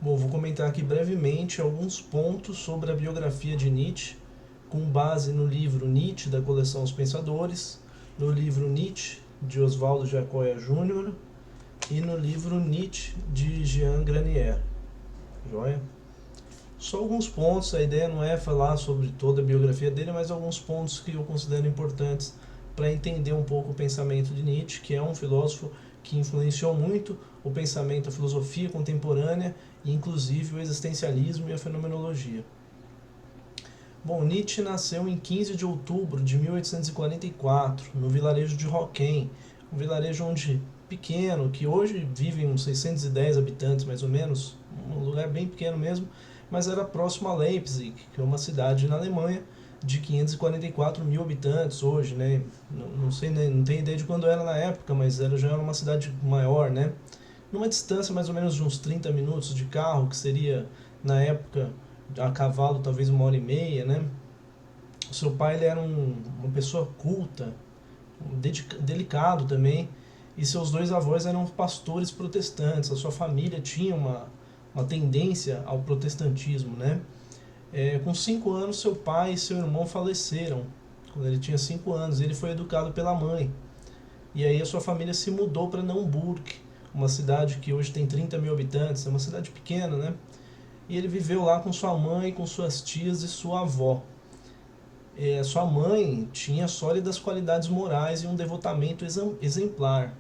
Bom, vou comentar aqui brevemente alguns pontos sobre a biografia de Nietzsche, com base no livro Nietzsche, da coleção Os Pensadores, no livro Nietzsche, de Oswaldo Giacoya Júnior, e no livro Nietzsche, de Jean Granier. Joia? Só alguns pontos, a ideia não é falar sobre toda a biografia dele, mas alguns pontos que eu considero importantes para entender um pouco o pensamento de Nietzsche, que é um filósofo que influenciou muito o pensamento, a filosofia contemporânea, e inclusive o existencialismo e a fenomenologia. Bom, Nietzsche nasceu em 15 de outubro de 1844, no vilarejo de Roquem, um vilarejo pequeno, que hoje vivem uns 610 habitantes mais ou menos, um lugar bem pequeno mesmo, mas era próximo a Leipzig, que é uma cidade na Alemanha de 544 mil habitantes hoje, né? Não sei, não tenho ideia de quando era na época, mas já era uma cidade maior, né? Numa distância mais ou menos de uns 30 minutos de carro, que seria na época a cavalo talvez 1 hora e meia, né? O seu pai ele era uma pessoa culta, delicado também, e seus dois avós eram pastores protestantes. A sua família tinha uma tendência ao protestantismo, né? Com 5 anos, seu pai e seu irmão faleceram, quando ele tinha 5 anos. Ele foi educado pela mãe. E aí a sua família se mudou para Naumburg, uma cidade que hoje tem 30 mil habitantes, é uma cidade pequena, né? E ele viveu lá com sua mãe, com suas tias e sua avó. Sua mãe tinha sólidas qualidades morais e um devotamento exemplar.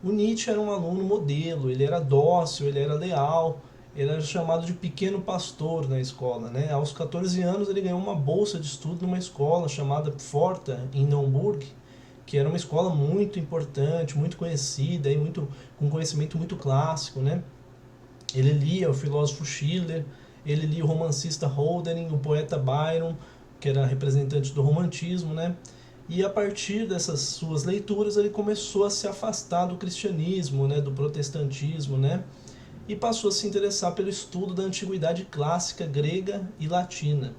O Nietzsche era um aluno modelo, ele era dócil, ele era leal, ele era chamado de pequeno pastor na escola, né? Aos 14 anos ele ganhou uma bolsa de estudo numa escola chamada Pforta, em Naumburg, que era uma escola muito importante, muito conhecida, e com conhecimento muito clássico, né? Ele lia o filósofo Schiller, ele lia o romancista Hölderlin, o poeta Byron, que era representante do romantismo, né? E a partir dessas suas leituras ele começou a se afastar do cristianismo, né, do protestantismo, né? E passou a se interessar pelo estudo da antiguidade clássica grega e latina.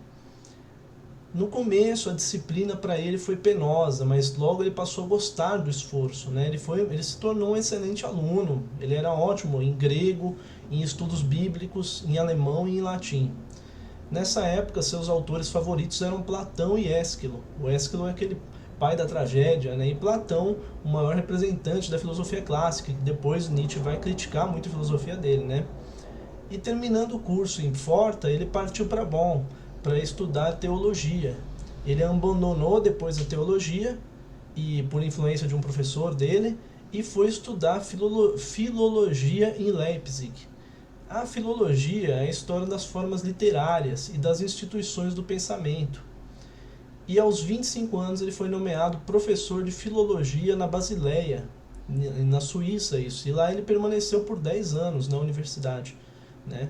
No começo a disciplina para ele foi penosa, mas logo ele passou a gostar do esforço, né? Ele se tornou um excelente aluno, ele era ótimo em grego, em estudos bíblicos, em alemão e em latim. Nessa época seus autores favoritos eram Platão e Ésquilo. O Ésquilo é aquele pai da tragédia, né? E Platão, o maior representante da filosofia clássica, que depois Nietzsche vai criticar muito a filosofia dele, né? E terminando o curso em Pforta, ele partiu para Bonn para estudar teologia. Ele abandonou depois a teologia, e por influência de um professor dele, e foi estudar filologia em Leipzig. A filologia é a história das formas literárias e das instituições do pensamento. E aos 25 anos ele foi nomeado professor de filologia na Basileia, na Suíça, isso. E lá ele permaneceu por 10 anos na universidade, né?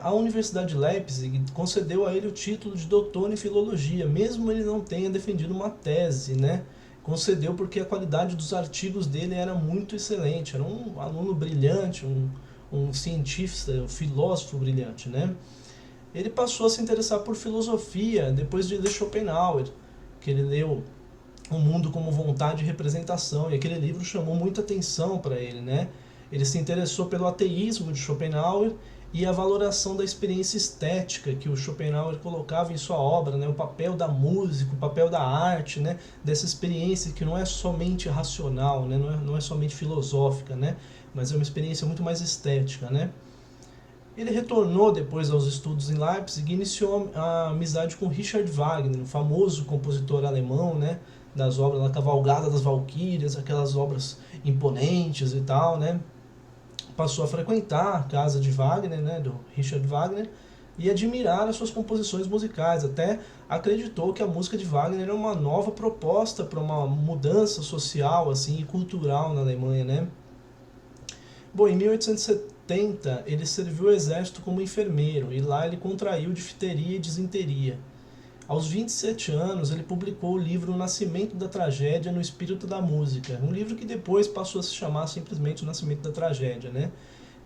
A Universidade de Leipzig concedeu a ele o título de doutor em filologia, mesmo ele não tenha defendido uma tese, né? Concedeu porque a qualidade dos artigos dele era muito excelente, era um aluno brilhante, um cientista, um filósofo brilhante, né? Ele passou a se interessar por filosofia depois de ler Schopenhauer, que ele leu O Mundo como Vontade e Representação, e aquele livro chamou muita atenção para ele, né? Ele se interessou pelo ateísmo de Schopenhauer e a valoração da experiência estética que o Schopenhauer colocava em sua obra, né? O papel da música, o papel da arte, né? Dessa experiência que não é somente racional, né? Não é somente filosófica, né? Mas é uma experiência muito mais estética, né? Ele retornou depois aos estudos em Leipzig e iniciou a amizade com Richard Wagner, o famoso compositor alemão, né? Das obras, da Cavalgada das Valquírias, aquelas obras imponentes e tal, né? Passou a frequentar a casa de Wagner, né, do Richard Wagner, e admirar as suas composições musicais. Até acreditou que a música de Wagner era uma nova proposta para uma mudança social assim, e cultural na Alemanha, né? Bom, em 1870 ele serviu o exército como enfermeiro e lá ele contraiu difteria e disenteria. Aos 27 anos, ele publicou o livro O Nascimento da Tragédia no Espírito da Música, um livro que depois passou a se chamar simplesmente O Nascimento da Tragédia, né?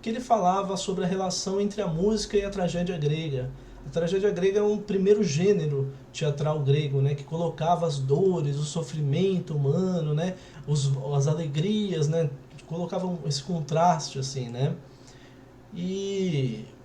Que ele falava sobre a relação entre a música e a tragédia grega. A tragédia grega é um primeiro gênero teatral grego, né? Que colocava as dores, o sofrimento humano, né? As alegrias, né? Colocavam esse contraste, assim, né? E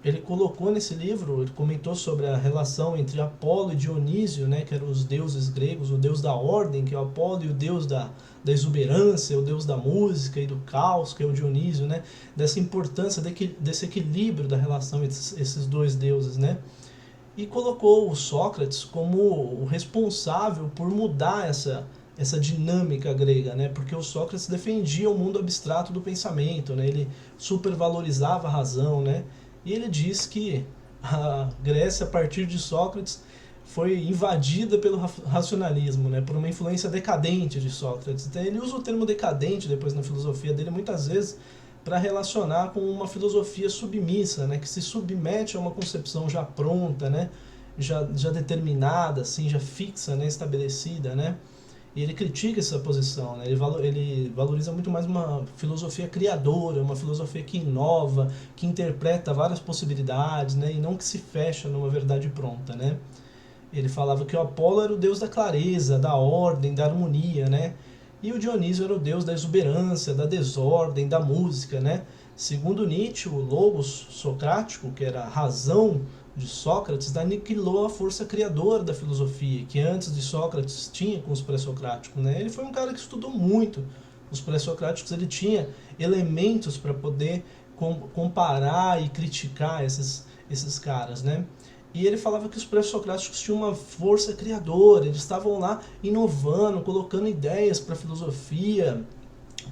ele colocou nesse livro, ele comentou sobre a relação entre Apolo e Dionísio, né, que eram os deuses gregos, o deus da ordem, que é o Apolo, e o deus da exuberância, o deus da música e do caos, que é o Dionísio, né, dessa importância, desse equilíbrio da relação entre esses dois deuses, né, e colocou o Sócrates como o responsável por mudar essa dinâmica grega, né? Porque o Sócrates defendia o mundo abstrato do pensamento, né? Ele supervalorizava a razão, né? E ele diz que a Grécia, a partir de Sócrates, foi invadida pelo racionalismo, né? Por uma influência decadente de Sócrates. Então, ele usa o termo decadente depois na filosofia dele muitas vezes para relacionar com uma filosofia submissa, né? Que se submete a uma concepção já pronta, né? Já determinada, assim, já fixa, né? Estabelecida, né? E ele critica essa posição, né? Ele valoriza muito mais uma filosofia criadora, uma filosofia que inova, que interpreta várias possibilidades, né? E não que se fecha numa verdade pronta, né? Ele falava que o Apolo era o deus da clareza, da ordem, da harmonia, né? E o Dionísio era o deus da exuberância, da desordem, da música, né? Segundo Nietzsche, o logos socrático, que era a razão de Sócrates, aniquilou a força criadora da filosofia, que antes de Sócrates tinha com os pré-socráticos, né? Ele foi um cara que estudou muito os pré-socráticos, ele tinha elementos para poder comparar e criticar esses caras, né? E ele falava que os pré-socráticos tinham uma força criadora, eles estavam lá inovando, colocando ideias para a filosofia,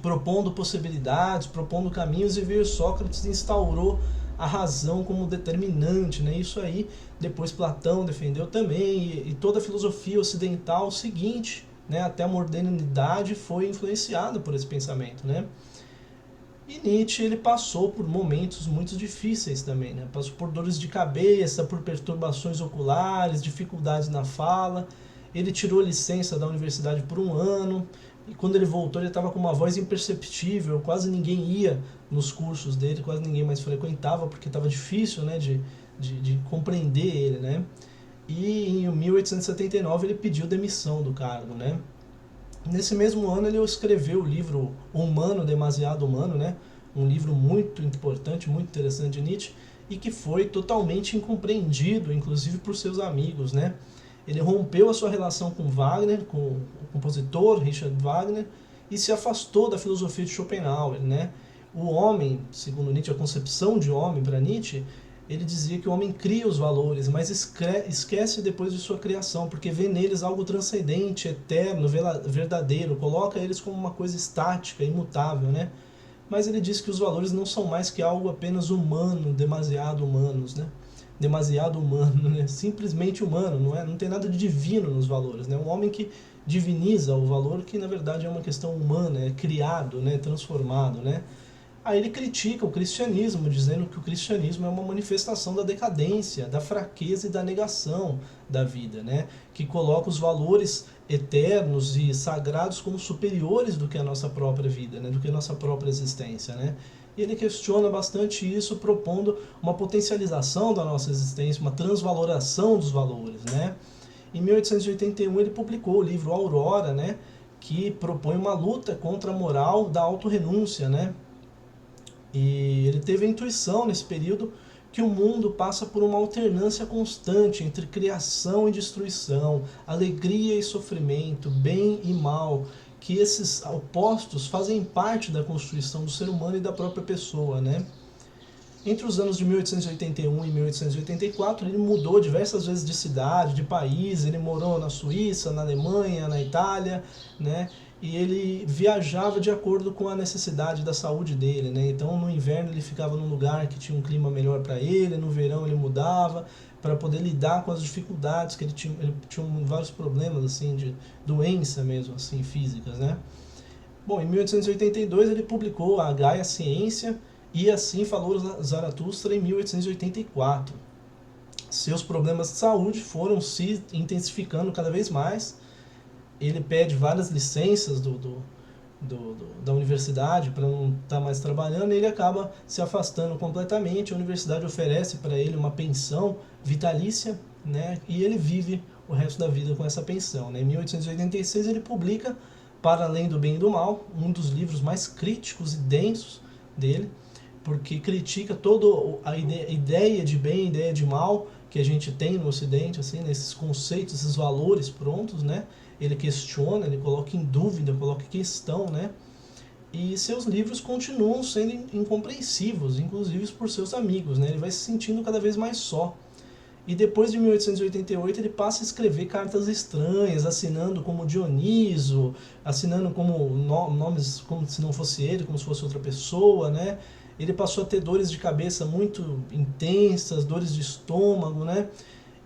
propondo possibilidades, propondo caminhos, e veio Sócrates e instaurou a razão como determinante, né? Isso aí depois Platão defendeu também, e toda a filosofia ocidental seguinte, né, até a modernidade, foi influenciada por esse pensamento, né? E Nietzsche, ele passou por momentos muito difíceis também, né? Passou por dores de cabeça, por perturbações oculares, dificuldades na fala. Ele tirou licença da universidade por um ano, e quando ele voltou ele estava com uma voz imperceptível, quase ninguém ia nos cursos dele, quase ninguém mais frequentava, porque estava difícil, né, de compreender ele, né? E em 1879 ele pediu demissão do cargo, né? Nesse mesmo ano ele escreveu o livro Humano, Demasiado Humano, né? Um livro muito importante, muito interessante de Nietzsche, e que foi totalmente incompreendido, inclusive por seus amigos, né? Ele rompeu a sua relação com Wagner, com o compositor Richard Wagner, e se afastou da filosofia de Schopenhauer, né? O homem, segundo Nietzsche, a concepção de homem para Nietzsche, ele dizia que o homem cria os valores, mas esquece depois de sua criação, porque vê neles algo transcendente, eterno, verdadeiro, coloca eles como uma coisa estática, imutável, né? Mas ele diz que os valores não são mais que algo apenas humano, demasiado humanos, né? Demasiado humano, né? Simplesmente humano, não tem nada de divino nos valores, né? Um homem que diviniza o valor, que na verdade é uma questão humana, é criado, né? Transformado, né? Aí ele critica o cristianismo, dizendo que o cristianismo é uma manifestação da decadência, da fraqueza e da negação da vida, né? Que coloca os valores eternos e sagrados como superiores do que a nossa própria vida, né? Do que a nossa própria existência, né? E ele questiona bastante isso, propondo uma potencialização da nossa existência, uma transvaloração dos valores, né? Em 1881 ele publicou o livro Aurora, né? Que propõe uma luta contra a moral da autorrenúncia, né? E ele teve a intuição nesse período que o mundo passa por uma alternância constante entre criação e destruição, alegria e sofrimento, bem e mal, que esses opostos fazem parte da constituição do ser humano e da própria pessoa, né? Entre os anos de 1881 e 1884, ele mudou diversas vezes de cidade, de país, ele morou na Suíça, na Alemanha, na Itália, né? E ele viajava de acordo com a necessidade da saúde dele, né? Então, no inverno ele ficava num lugar que tinha um clima melhor para ele, no verão ele mudava para poder lidar com as dificuldades que ele tinha vários problemas assim de doença mesmo, assim, físicas, né? Bom, em 1882 ele publicou a Gaia Ciência e Assim Falou Zaratustra em 1884. Seus problemas de saúde foram se intensificando cada vez mais. Ele pede várias licenças da universidade para não estar mais trabalhando, e ele acaba se afastando completamente. A universidade oferece para ele uma pensão vitalícia, né? E ele vive o resto da vida com essa pensão, né? Em 1886 ele publica Para Além do Bem e do Mal, um dos livros mais críticos e densos dele, porque critica toda a ideia de bem, ideia de mal que a gente tem no Ocidente, assim, nesses conceitos, esses valores prontos, né? Ele questiona, ele coloca em dúvida, coloca em questão, né? E seus livros continuam sendo incompreensivos, inclusive por seus amigos, né? Ele vai se sentindo cada vez mais só. E depois de 1888 ele passa a escrever cartas estranhas, assinando como Dioniso, assinando como nomes como se não fosse ele, como se fosse outra pessoa, né? Ele passou a ter dores de cabeça muito intensas, dores de estômago, né?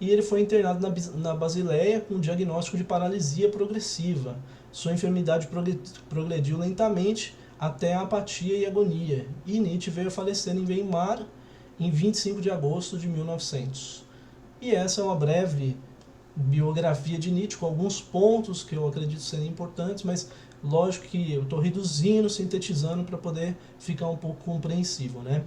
E ele foi internado na Basileia com diagnóstico de paralisia progressiva. Sua enfermidade progrediu lentamente até a apatia e agonia. E Nietzsche veio a falecer em Weimar em 25 de agosto de 1900. E essa é uma breve biografia de Nietzsche, com alguns pontos que eu acredito serem importantes, mas lógico que eu estou reduzindo, sintetizando para poder ficar um pouco compreensível, né?